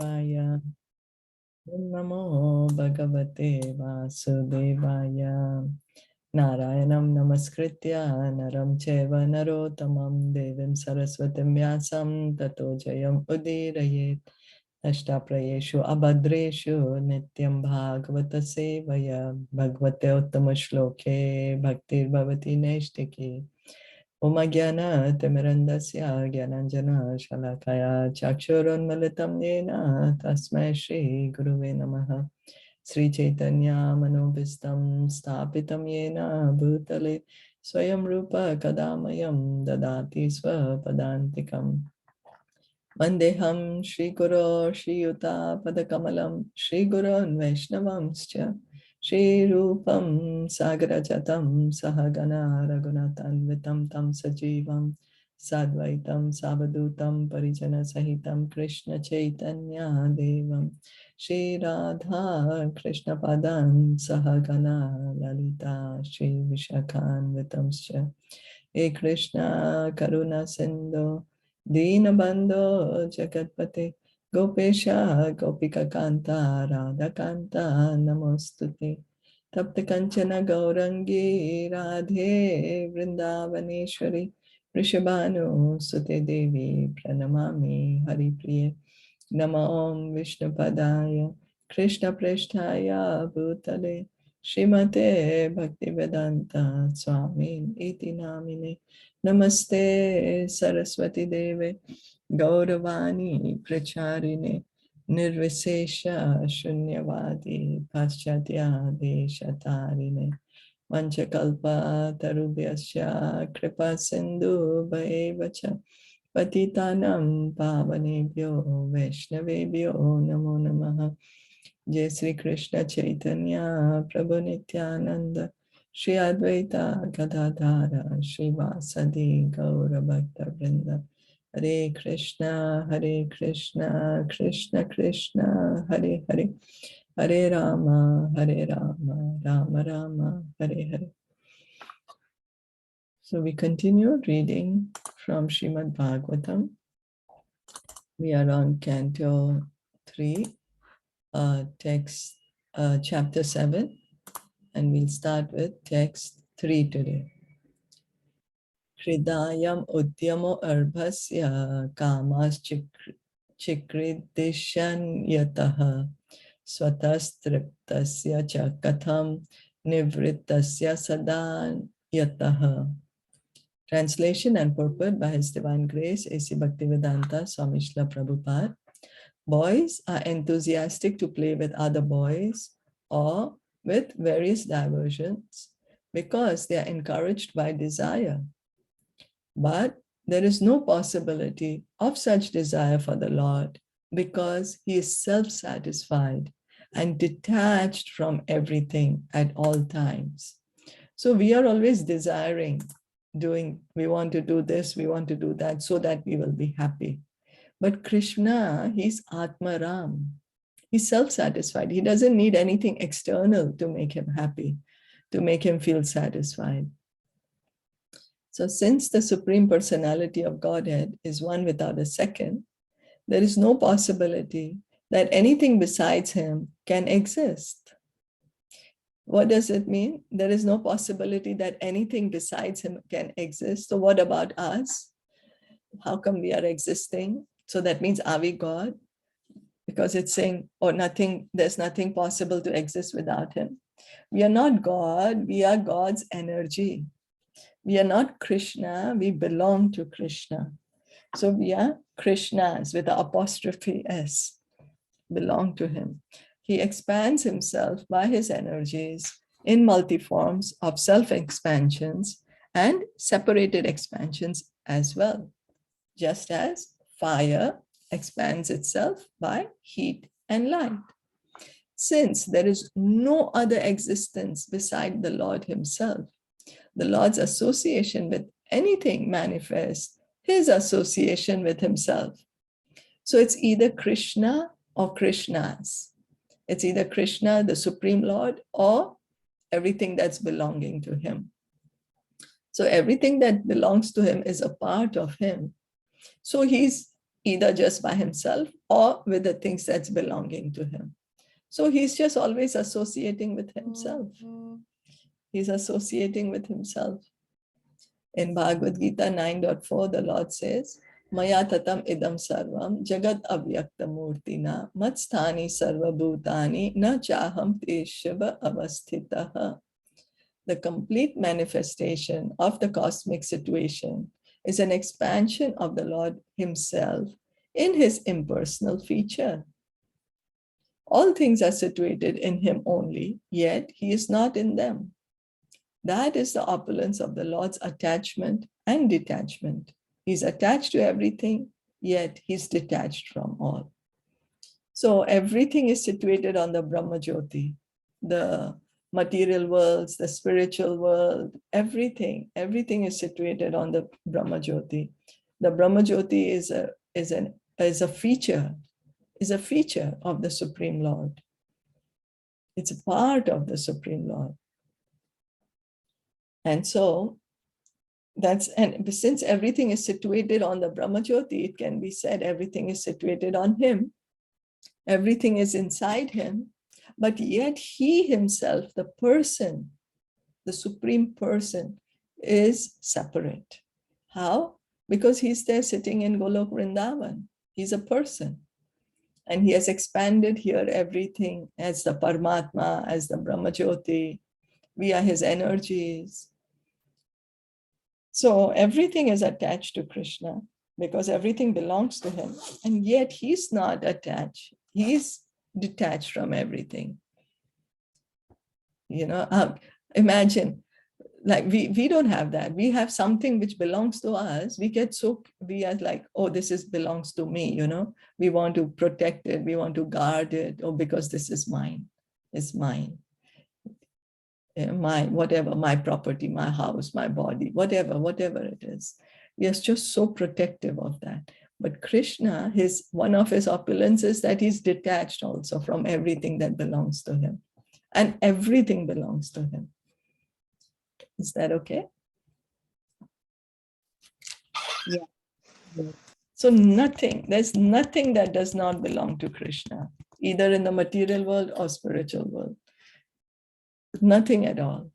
Devaya. Namo Bhagavate Vasudevaya. Narayanam Namaskritya Naram Cheva Narottamam Devim Saraswatim Vyasam Tato Jayam Udirayet. Ashtaprayeshu Abhadreshu Nityam Bhagavata Sevaya Bhagavate Uttama Shloke Bhaktir Bhavati Neshtiki. Om Jnana Timirandasya Jnananjana Shalakaya Chakshurunmilitam Yena Tasmai Shri Guruve Namaha. Sri Chaitanya Manobhistam Stapitam Yena Bhutale Swayam Rupa Kadamayam Dadati Swapadantikam. Vandeham Shri Guru Shri Yuta Padakamalam Shri Gurun Vaishnavamscha Shri Rupam Sagarajatam Sahagana Raghunathan Vitam Tam Sajivam Sadvaitam Savadutam Parijana Sahitam Krishna Chaitanya Devam Shri Radha Krishna Padam Sahagana Lalita Shri Vishakhan Vitamscha He Krishna Karuna Sindhu Deenabandho Jagatpate Gopesha Gopika Kanta Radha Kanta Namostute Tapta Kanchana Gaurangi Radhe Vrindavaneshwari Rishabhanu Sute Devi Pranamami Hari Priye Nama Om Vishnu Padaya Krishna Presthaya Bhutale Srimate Bhaktivedanta Swami Iti Namine Namaste Saraswati Deve Gauravani Pracharine Nirvisesha Shunyavadi Paschatya Deshatarine Manchakalpa Tarubhyasya Kripa Sindhu Bhaevacha Patitanam Pavanebhyo Vaishnavebhyo Namo Namaha. Jai Sri Krishna Chaitanya Prabhu Nityananda Shri Advaita Gadadhara Shri Vasadi Gaura Bhakta Vrinda. Hare Krishna Krishna Krishna Hare Hare Hare Rama Rama Rama Hare Hare. So we continue reading from Srimad Bhagavatam. We are on Canto 3, text chapter 7, and we'll start with text 3 today. Hridayam udyamo arbhasya kamas chikridishan yataha swatastriptasya cha katham nivrittasya sadan yataha. Translation and purport by His Divine Grace A.C. Bhaktivedanta Swami Srila Prabhupada. Boys are enthusiastic to play with other boys or with various diversions because they are encouraged by desire. But there is no possibility of such desire for the Lord because He is self-satisfied and detached from everything at all times. So we are always desiring, we want to do this, we want to do that so that we will be happy. But Krishna, he's Atmaram. He's self-satisfied. He doesn't need anything external to make him happy, to make him feel satisfied. So since the Supreme Personality of Godhead is one without a second, there is no possibility that anything besides him can exist. What does it mean? There is no possibility that anything besides him can exist. So what about us? How come we are existing? So that means, are we God? Because it's saying, or nothing, there's nothing possible to exist without him. We are not God, we are God's energy. We are not Krishna, we belong to Krishna. So we are Krishnas with the apostrophe S, belong to him. He expands himself by his energies in multi-forms of self-expansions and separated expansions as well, just as fire expands itself by heat and light. Since there is no other existence beside the Lord himself, the Lord's association with anything manifests his association with himself. So it's either Krishna or Krishnas. It's either Krishna, the Supreme Lord, or everything that's belonging to him. So everything that belongs to him is a part of him. So he's either just by himself or with the things that's belonging to him. So he's just always associating with himself. He's associating with himself. In Bhagavad Gita 9.4, the Lord says, Maya tatam idam sarvam jagat avyakta murtina matsthani sarva bhutani na chaham teshava avasthitaha. The complete manifestation of the cosmic situation is an expansion of the Lord himself in his impersonal feature. All things are situated in him only, yet he is not in them. That is the opulence of the Lord's attachment and detachment. He's attached to everything, yet he's detached from all. So everything is situated on the Brahma Jyoti, the material worlds, the spiritual world, everything is situated on the Brahma Jyoti. The Brahma Jyoti is a feature of the Supreme Lord. It's a part of the Supreme Lord. And so and since everything is situated on the Brahma Jyoti, it can be said everything is situated on him. Everything is inside him, but yet he himself, the person, the Supreme Person, is separate. How? Because he's there sitting in Golok Vrindavan. He's a person. And he has expanded here everything as the Paramatma, as the Brahma Jyoti. We are his energies. So everything is attached to Krishna because everything belongs to him. And yet he's not attached. He's detached from everything. Imagine, like we don't have that. We have something which belongs to us. We are like, oh, belongs to me, We want to protect it. We want to guard it. Oh, because this is mine. It's mine. My property, my house, my body, whatever it is. We are just so protective of that. But Krishna, one of his opulence is that he's detached also from everything that belongs to him. And everything belongs to him. Is that okay? Yeah. So there's nothing that does not belong to Krishna, either in the material world or spiritual world. Nothing at all.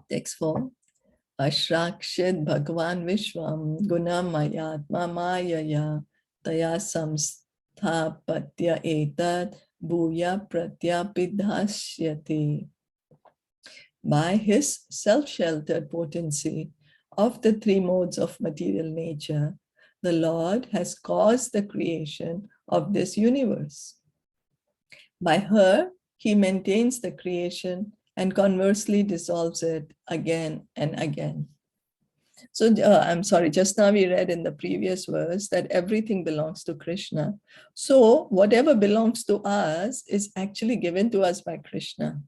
Text 4. Ashrakshit Bhagavan Vishwam Gunamayatma Mayaya Taya Samsthapatya Etad Bhuya Pratyapidhasyati. By his self-sheltered potency of the three modes of material nature, the Lord has caused the creation of this universe. By her, he maintains the creation and conversely dissolves it again and again. So I'm sorry, just now we read in the previous verse that everything belongs to Krishna. So whatever belongs to us is actually given to us by Krishna.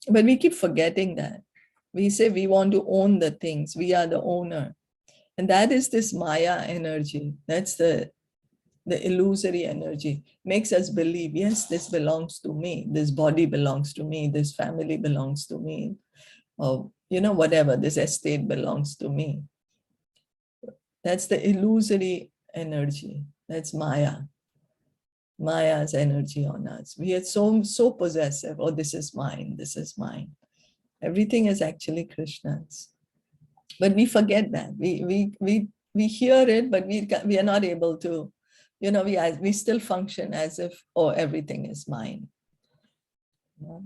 But we keep forgetting that. We say we want to own the things. We are the owner. And that is this Maya energy. That's the illusory energy. Makes us believe, yes, this belongs to me. This body belongs to me. This family belongs to me. Or, whatever, this estate belongs to me. That's the illusory energy. That's Maya. Maya's energy on us. We are so possessive. Oh, this is mine. This is mine. Everything is actually Krishna's. But we forget that. We hear it, but we are not able to, we still function as if, oh, everything is mine.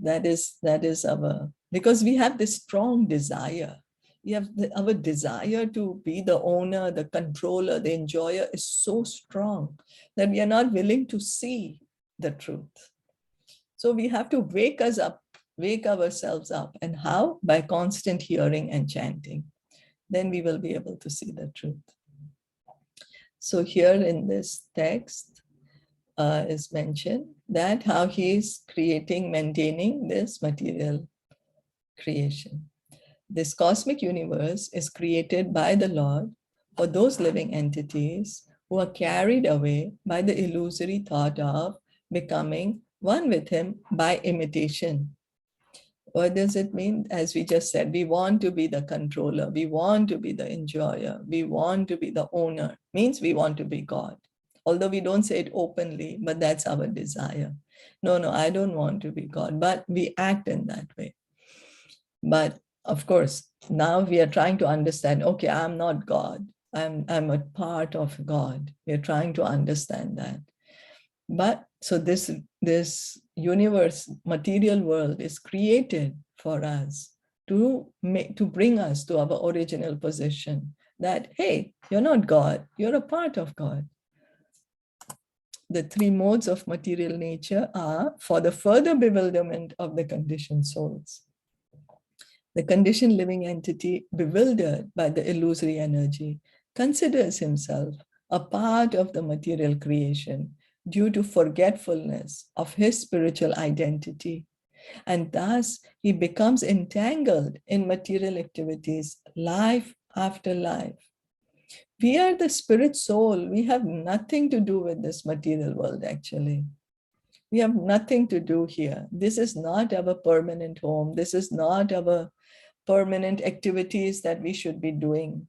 That is our, because we have this strong desire. We have our desire to be the owner, the controller, the enjoyer is so strong that we are not willing to see the truth. So we have to wake ourselves up. And how? By constant hearing and chanting. Then we will be able to see the truth. So here in this text is mentioned that how he is maintaining this material creation. This cosmic universe is created by the Lord for those living entities who are carried away by the illusory thought of becoming one with him by imitation. What does it mean? As we just said, we want to be the controller. We want to be the enjoyer. We want to be the owner. Means we want to be God. Although we don't say it openly, but that's our desire. No, I don't want to be God, but we act in that way. But of course, now we are trying to understand, okay, I'm not God. I'm a part of God. We're trying to understand that. But so this universe, material world is created for us to bring us to our original position that, hey, you're not God, you're a part of God. The three modes of material nature are for the further bewilderment of the conditioned souls. The conditioned living entity, bewildered by the illusory energy, considers himself a part of the material creation due to forgetfulness of his spiritual identity. And thus, he becomes entangled in material activities, life after life. We are the spirit soul. We have nothing to do with this material world, actually. We have nothing to do here. This is not our permanent home. This is not our permanent activities that we should be doing.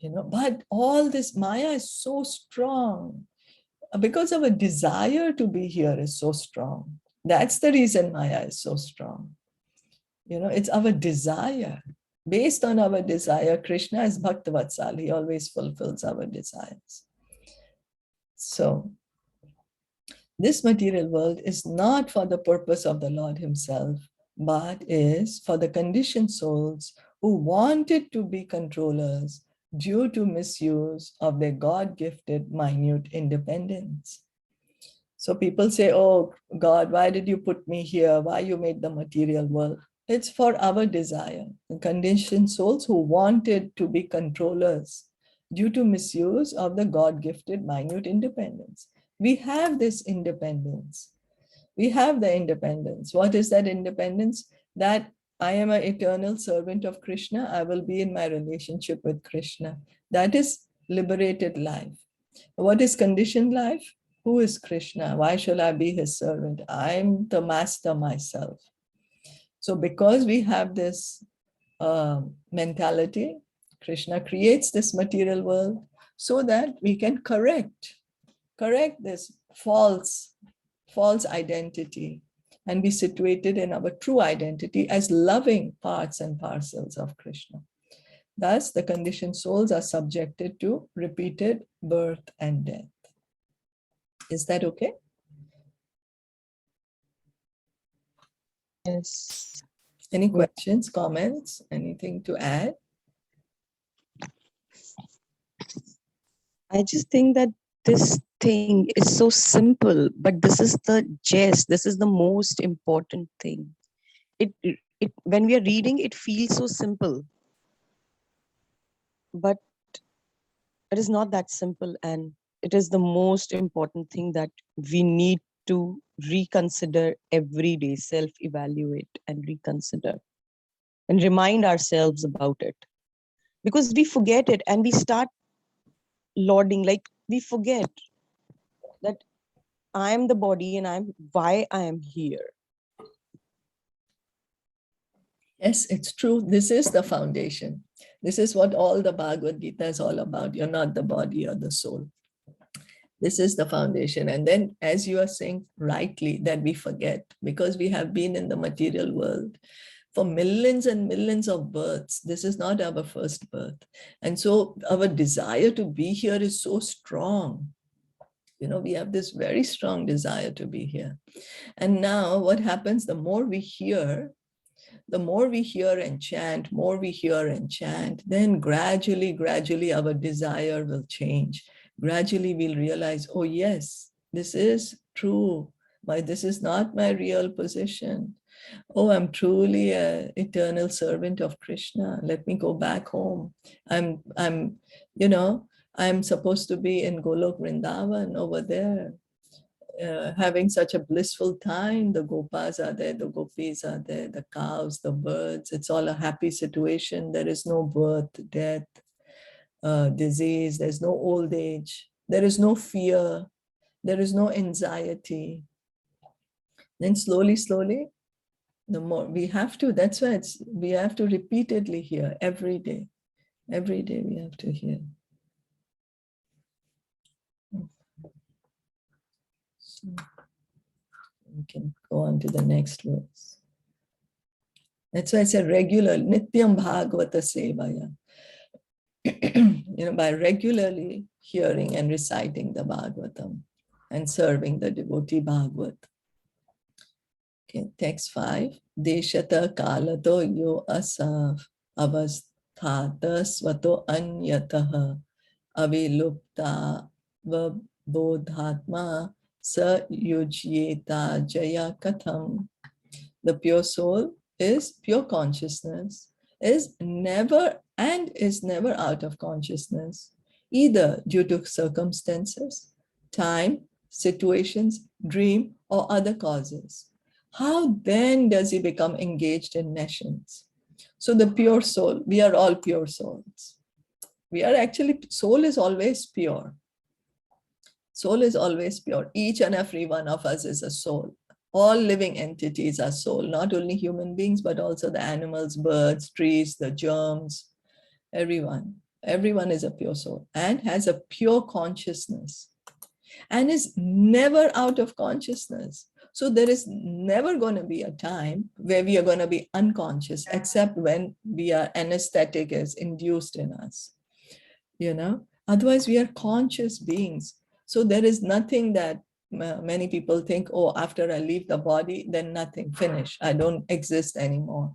But all this Maya is so strong because our desire to be here is so strong. That's the reason Maya is so strong. It's our desire. Based on our desire, Krishna is Bhaktavatsal. He always fulfills our desires. So this material world is not for the purpose of the Lord himself, but is for the conditioned souls who wanted to be controllers due to misuse of their God-gifted minute independence. So people say, oh, God, why did you put me here? Why you made the material world? It's for our desire. The conditioned souls who wanted to be controllers due to misuse of the God-gifted minute independence. We have this independence. We have the independence. What is that independence? That I am an eternal servant of Krishna. I will be in my relationship with Krishna. That is liberated life. What is conditioned life? Who is Krishna? Why shall I be his servant? I'm the master myself. So because we have this mentality, Krishna creates this material world so that we can correct this false identity and be situated in our true identity as loving parts and parcels of Krishna. Thus, the conditioned souls are subjected to repeated birth and death. Is that okay? Yes. Any questions, comments, anything to add? I just think that this thing is so simple, but this is the gist. This is the most important thing. It when we are reading, it feels so simple, but it is not that simple, and it is the most important thing that we need to reconsider every day, self-evaluate and reconsider and remind ourselves about it, because we forget it and we start lauding, like we forget that I'm the body and I'm why I am here. Yes, it's true. This is the foundation. This is what all the Bhagavad Gita is all about. You're not the body or the soul. This is the foundation. And then, as you are saying rightly, that we forget, because we have been in the material world for millions and millions of births. This is not our first birth. And so our desire to be here is so strong. We have this very strong desire to be here. And now what happens, the more we hear and chant, then gradually our desire will change. Gradually we'll realize, oh yes, this is true. This is not my real position. Oh, I'm truly an eternal servant of Krishna. Let me go back home. I'm supposed to be in Golok Vrindavan over there. Having such a blissful time. The gopas are there, the gopis are there, the cows, the birds. It's all a happy situation. There is no birth, death, disease. There's no old age. There is no fear. There is no anxiety. Then slowly, the more we have to, that's why we have to repeatedly hear every day. Every day we have to hear. So we can go on to the next verse. That's why it's a regular, Nityam Bhagavata Sevaya. By regularly hearing and reciting the Bhagavatam and serving the devotee Bhagavat. Okay, text 5. Deshata kalato yo asaf avasthata svato anyataha avilupta vabodhatma sa yujyeta jaya katham. The pure soul is pure consciousness, is never out of consciousness, either due to circumstances, time, situations, dream, or other causes. How then does he become engaged in nescience? So the pure soul, we are all pure souls. We are actually, soul is always pure. Soul is always pure. Each and every one of us is a soul. All living entities are soul, not only human beings, but also the animals, birds, trees, the germs, everyone. Everyone is a pure soul and has a pure consciousness and is never out of consciousness. So there is never going to be a time where we are going to be unconscious, except when anesthetic is induced in us. Otherwise we are conscious beings. So there is nothing that many people think, oh, after I leave the body, then nothing, finish. I don't exist anymore.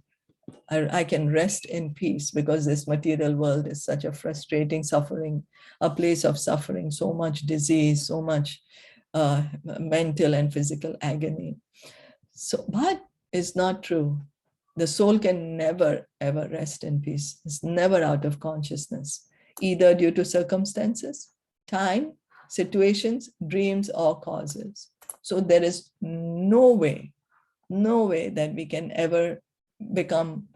I can rest in peace because this material world is such a frustrating suffering, a place of suffering, so much disease, so much mental and physical agony. So, but it's not true. The soul can never, ever rest in peace. It's never out of consciousness, either due to circumstances, time, situations, dreams, or causes. So there is no way that we can ever become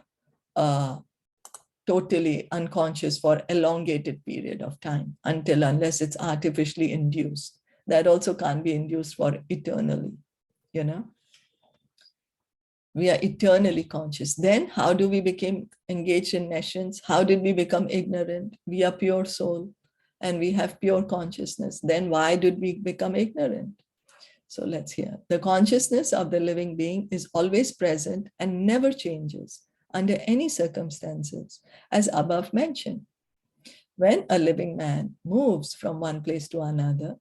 totally unconscious for elongated period of time unless it's artificially induced. That also can't be induced for eternally, We are eternally conscious. Then how do we become engaged in nescience? How did we become ignorant? We are pure soul and we have pure consciousness. Then why did we become ignorant? So let's hear. The consciousness of the living being is always present and never changes under any circumstances, as above mentioned. When a living man moves from one place to another,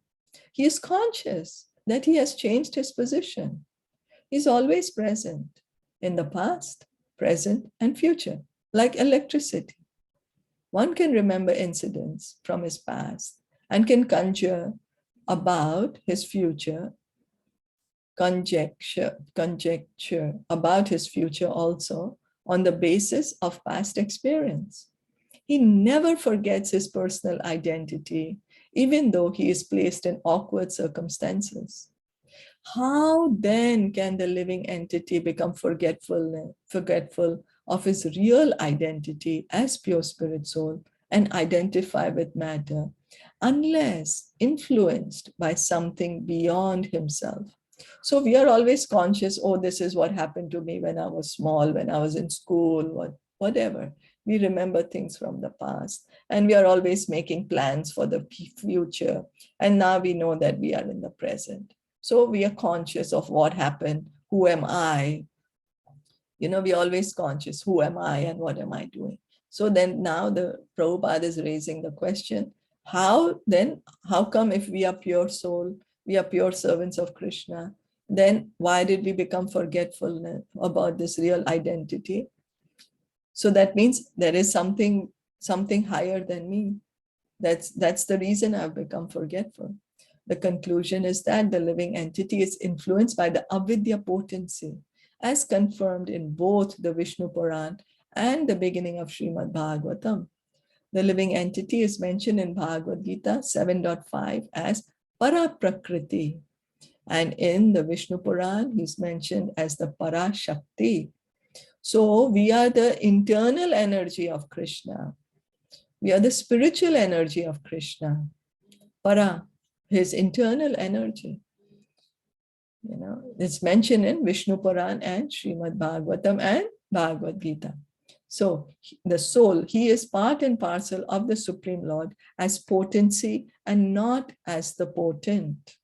he is conscious that he has changed his position. He is always present in the past, present, and future, like electricity. One can remember incidents from his past and can conjure about his future, conjecture about his future also on the basis of past experience. He never forgets his personal identity, even though he is placed in awkward circumstances. How then can the living entity become forgetful of his real identity as pure spirit soul and identify with matter, unless influenced by something beyond himself? So we are always conscious, oh, this is what happened to me when I was small, when I was in school, whatever. We remember things from the past and we are always making plans for the future. And now we know that we are in the present. So we are conscious of what happened. Who am I? We're always conscious. Who am I and what am I doing? So then now the Prabhupada is raising the question, how come if we are pure soul, we are pure servants of Krishna, then why did we become forgetful about this real identity? So that means there is something higher than me. That's the reason I've become forgetful. The conclusion is that the living entity is influenced by the avidya potency, as confirmed in both the Vishnu Puran and the beginning of Srimad Bhagavatam. The living entity is mentioned in Bhagavad Gita 7.5 as Paraprakriti, and in the Vishnu Puran he's mentioned as the Parashakti. So we are the internal energy of Krishna. We are the spiritual energy of Krishna. Para, his internal energy. You know, it's mentioned in Vishnu Puran and Srimad Bhagavatam and Bhagavad Gita. So the soul, he is part and parcel of the Supreme Lord as potency and not as the potent.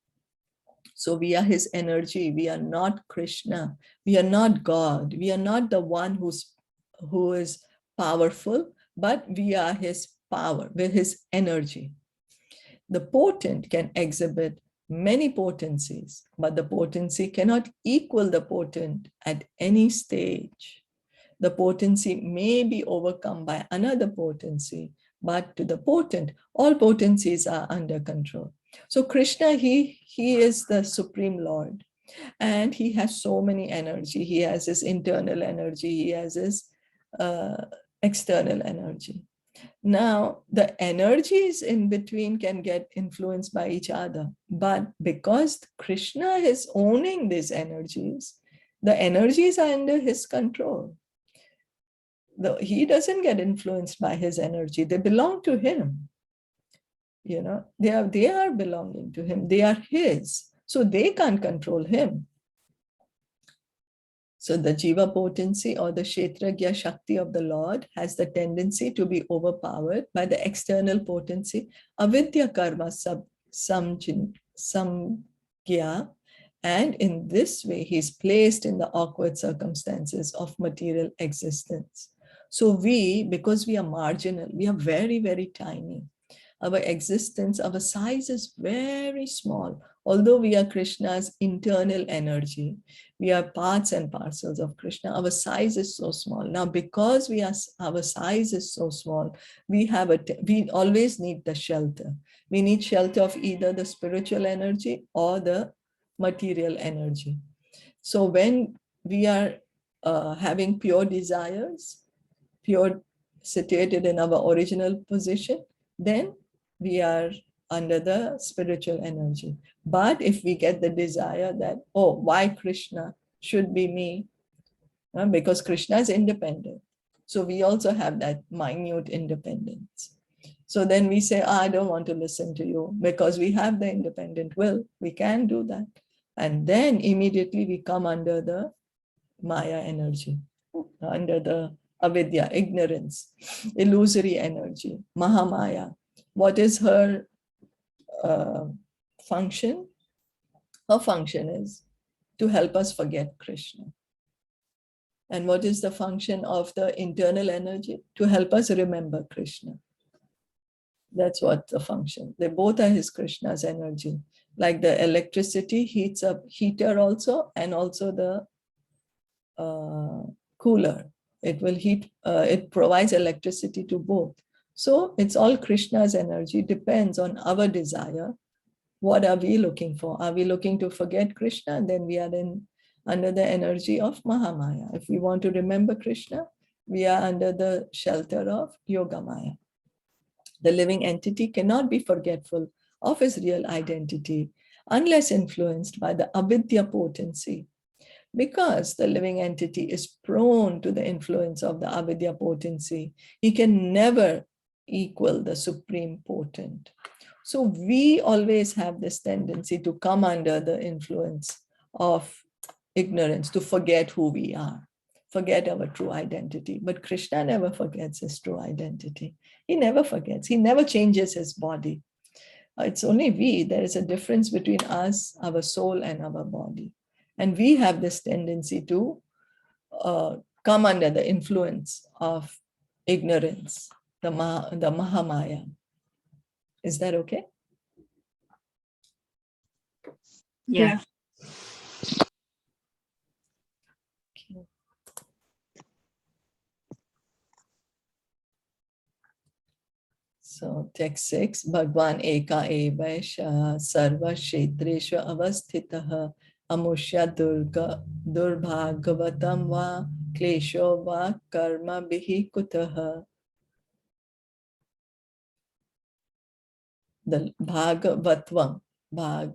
So we are his energy. We are not Krishna. We are not God. We are not the one who is powerful, but we are his power, with his energy. The potent can exhibit many potencies, but the potency cannot equal the potent at any stage. The potency may be overcome by another potency, but to the potent, all potencies are under control. So Krishna, he is the Supreme Lord, and he has so many energy. He has his internal energy, he has his external energy. Now, the energies in between can get influenced by each other, but because Krishna is owning these energies, the energies are under his control. He doesn't get influenced by his energy. They belong to him. You know, they are belonging to him. They are his. So they can't control him. So the Jiva potency or the Kshetragya Shakti of the Lord has the tendency to be overpowered by the external potency, Avidya Karma Samgya, and in this way he is placed in the awkward circumstances of material existence. So we, because we are marginal, we are very, very tiny. Our existence, our size is very small. Although we are Krishna's internal energy, we are parts and parcels of Krishna. Our size is so small. Now, because our size is so small, we always need the shelter. We need shelter of either the spiritual energy or the material energy. So when we are having pure desires, pure situated in our original position, then we are under the spiritual energy. But if we get the desire that, oh, why Krishna should be me? Because Krishna is independent. So we also have that minute independence. So then we say, I don't want to listen to you, because we have the independent will. We can do that. And then immediately we come under the Maya energy, under the avidya, ignorance, illusory energy, Mahamaya. What is her function? Her function is to help us forget Krishna. And what is the function of the internal energy? To help us remember Krishna. That's what the function. They both are his Krishna's energy. Like the electricity heats up heater also, and also the cooler. It will heat, it provides electricity to both. So it's all Krishna's energy, depends on our desire. What are we looking for? Are we looking to forget Krishna? Then we are under the energy of Mahamaya. If we want to remember Krishna, we are under the shelter of Yogamaya. The living entity cannot be forgetful of his real identity unless influenced by the avidya potency. Because the living entity is prone to the influence of the avidya potency, he can never equal the supreme potent. So we always have this tendency to come under the influence of ignorance, to forget who we are, forget our true identity. But Krishna never forgets his true identity. He never forgets. He never changes his body. It's only we. There is a difference between us, our soul, and our body. And we have this tendency to come under the influence of ignorance, the Mahamaya. Is that okay? Yeah. Okay. So text 6, Bhagwan Eka Evaisha Sarva Kshetreshu Avasthitaha Amushya Durbhagavatam Va Klesho Va Karma Bihi Kutaha. The Bhagavatvam Va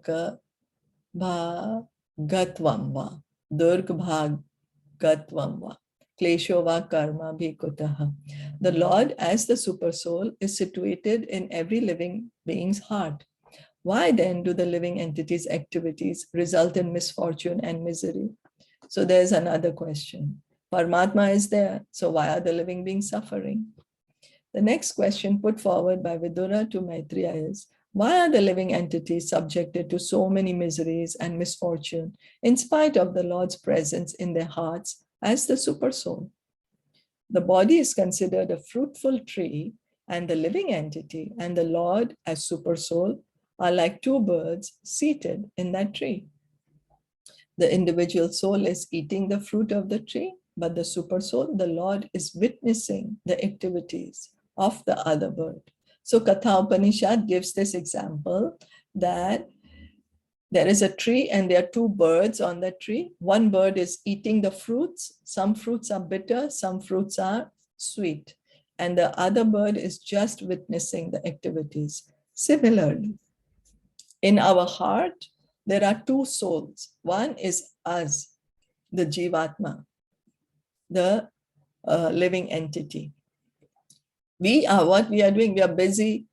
Durgbhagatvam Va Klesho Va Karma Bihi Kutaha. The Lord, as the super soul, is situated in every living being's heart. Why then do the living entities' activities result in misfortune and misery? So there's another question. Paramatma is there, so why are the living beings suffering? The next question put forward by Vidura to Maitreya is, why are the living entities subjected to so many miseries and misfortune in spite of the Lord's presence in their hearts as the Supersoul? The body is considered a fruitful tree, and the living entity and the Lord as Supersoul are like two birds seated in that tree. The individual soul is eating the fruit of the tree, but the Supersoul, the Lord, is witnessing the activities of the other bird. So Katha Upanishad gives this example that there is a tree and there are two birds on the tree. One bird is eating the fruits. Some fruits are bitter, some fruits are sweet. And the other bird is just witnessing the activities. Similarly, in our heart, there are two souls. One is us, the Jivatma, the living entity. What we are doing, we are busy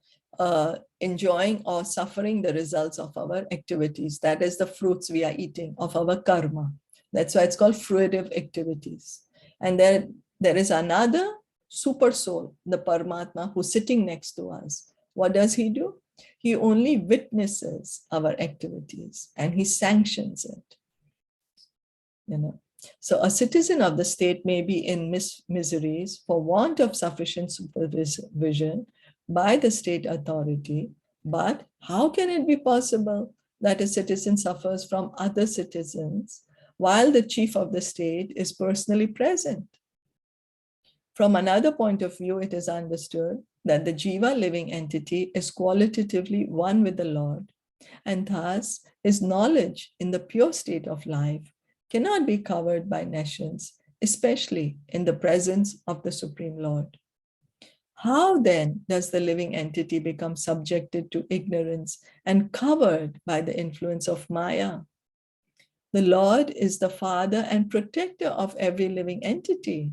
enjoying or suffering the results of our activities. That is the fruits we are eating of our karma. That's why it's called fruitive activities. And there is another super soul, the Paramatma, who's sitting next to us. What does he do? He only witnesses our activities and he sanctions it. You know. So a citizen of the state may be in miseries for want of sufficient supervision by the state authority, but how can it be possible that a citizen suffers from other citizens while the chief of the state is personally present? From another point of view, it is understood that the Jiva living entity is qualitatively one with the Lord, and thus his knowledge in the pure state of life cannot be covered by nations, especially in the presence of the Supreme Lord. How then does the living entity become subjected to ignorance and covered by the influence of Maya? The Lord is the father and protector of every living entity,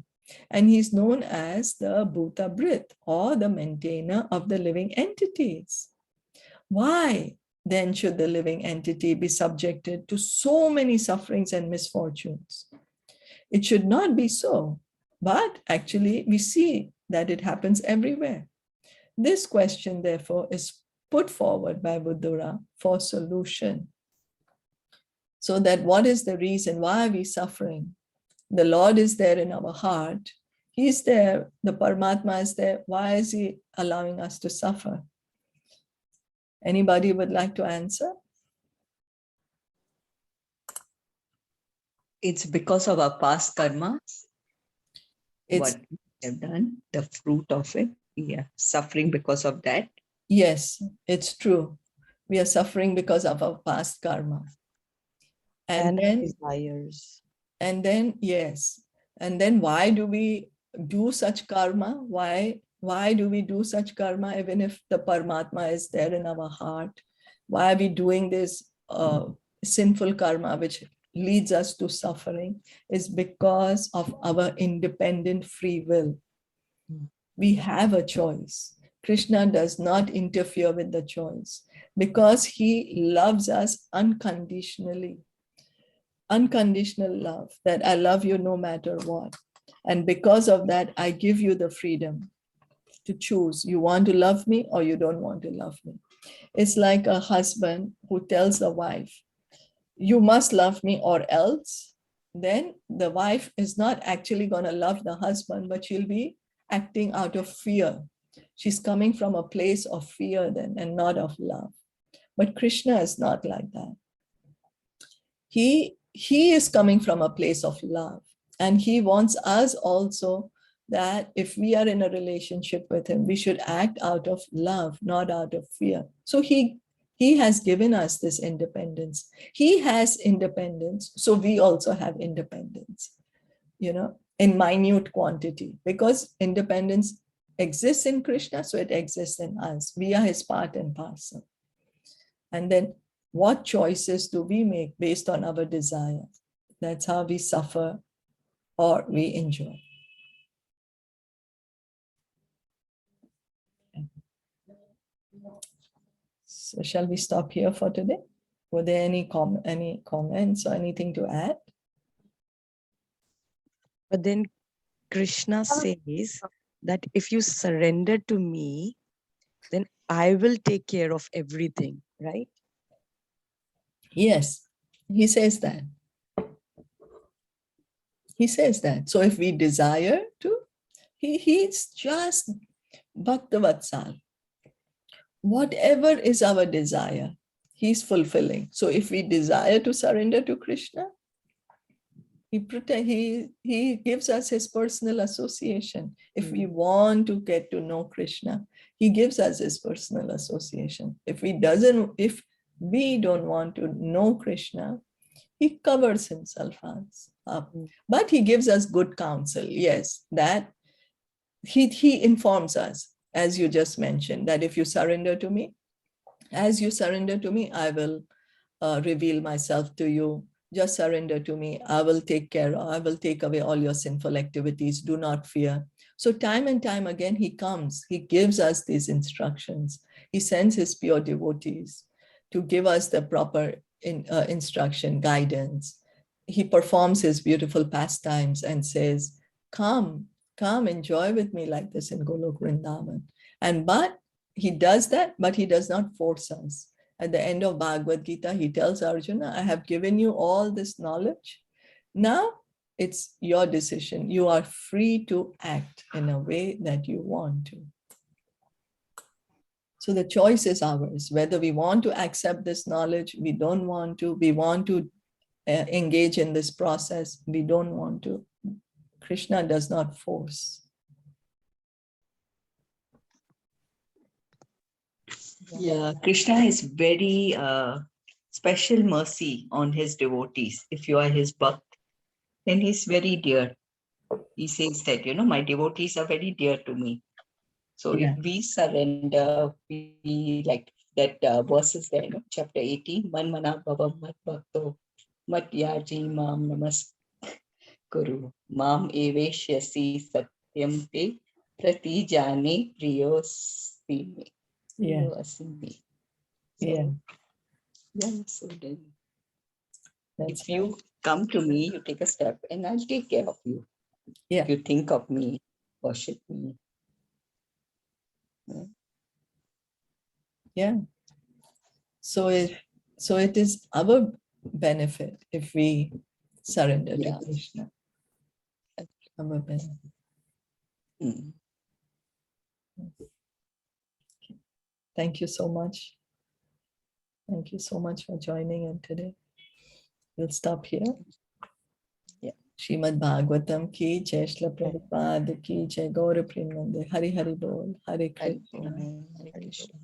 and he's known as the Bhuta Brit, or the maintainer of the living entities. Why then should the living entity be subjected to so many sufferings and misfortunes? It should not be so, but actually we see that it happens everywhere. This question, therefore, is put forward by Vidura for solution. So that what is the reason? Why are we suffering? The Lord is there in our heart. He's there. The Paramatma is there. Why is he allowing us to suffer? Anybody would like to answer? It's because of our past karma, It's, what we have done, the fruit of it. Yeah, suffering because of that. yes, it's true. We are suffering because of our past karma. And then, desires. and then, yes. And then why do we do such karma? Why do we do such karma even if the Paramatma is there in our heart? Why are we doing this sinful karma which leads us to suffering? Is because of our independent free will. We have a choice. Krishna does not interfere with the choice because he loves us unconditionally. Unconditional love, that I love you no matter what. And because of that, I give you the freedom to choose. You want to love me or you don't want to love me. It's like a husband who tells the wife, you must love me or else. Then the wife is not actually going to love the husband, but she'll be acting out of fear. She's coming from a place of fear then and not of love. But Krishna is not like that. He is coming from a place of love, and he wants us also that if we are in a relationship with him, we should act out of love, not out of fear. So he has given us this independence. He has independence, so we also have independence, in minute quantity, because independence exists in Krishna, so it exists in us. We are his part and parcel. And then what choices do we make based on our desire? That's how we suffer or we enjoy. So shall we stop here for today? Were there any comments or anything to add? But then Krishna says that if you surrender to me, then I will take care of everything, right? Yes, he says that. He says that. So if we desire to, he's just Bhaktavatsal. Whatever is our desire, he's fulfilling. So if we desire to surrender to Krishna, he gives us his personal association. If we want to get to know Krishna, he gives us his personal association. If we don't want to know Krishna, he covers himself up. But he gives us good counsel. Yes, that he informs us, as you just mentioned, that if you surrender to me, as you surrender to me, I will reveal myself to you. Just surrender to me. I will take away all your sinful activities. Do not fear. So time and time again, he comes, he gives us these instructions. He sends his pure devotees to give us the proper instruction, guidance. He performs his beautiful pastimes and says, come, enjoy with me like this in Golok Vrindavan. But he does that, but he does not force us. At the end of Bhagavad Gita, he tells Arjuna, I have given you all this knowledge. Now it's your decision. You are free to act in a way that you want to. So the choice is ours, whether we want to accept this knowledge, we don't want to, we want to engage in this process, we don't want to. Krishna does not force. Yeah, Krishna is very special mercy on his devotees. If you are his bhakt, then he's very dear. He says that, my devotees are very dear to me. So Yeah. if we surrender, we like that verses there, chapter 18, Man mana bhava mat bhakto mat yaji mam namas kuru mam eveshyasi satyam te prati jane priyosmi me. Yeah. So then That's if you come to me, you take a step and I'll take care of you. Yeah. If you think of me, worship me. Yeah. So it is our benefit if we surrender to Krishna. Our benefit. Thank you so much. Thank you so much for joining in today. We'll stop here. Yeah. Srimad Bhagavatam ki jai, Srila Prabhupada ki jai, Gaura Premanande, Hari Hari Bol, Hare Krishna. Hare Krishna.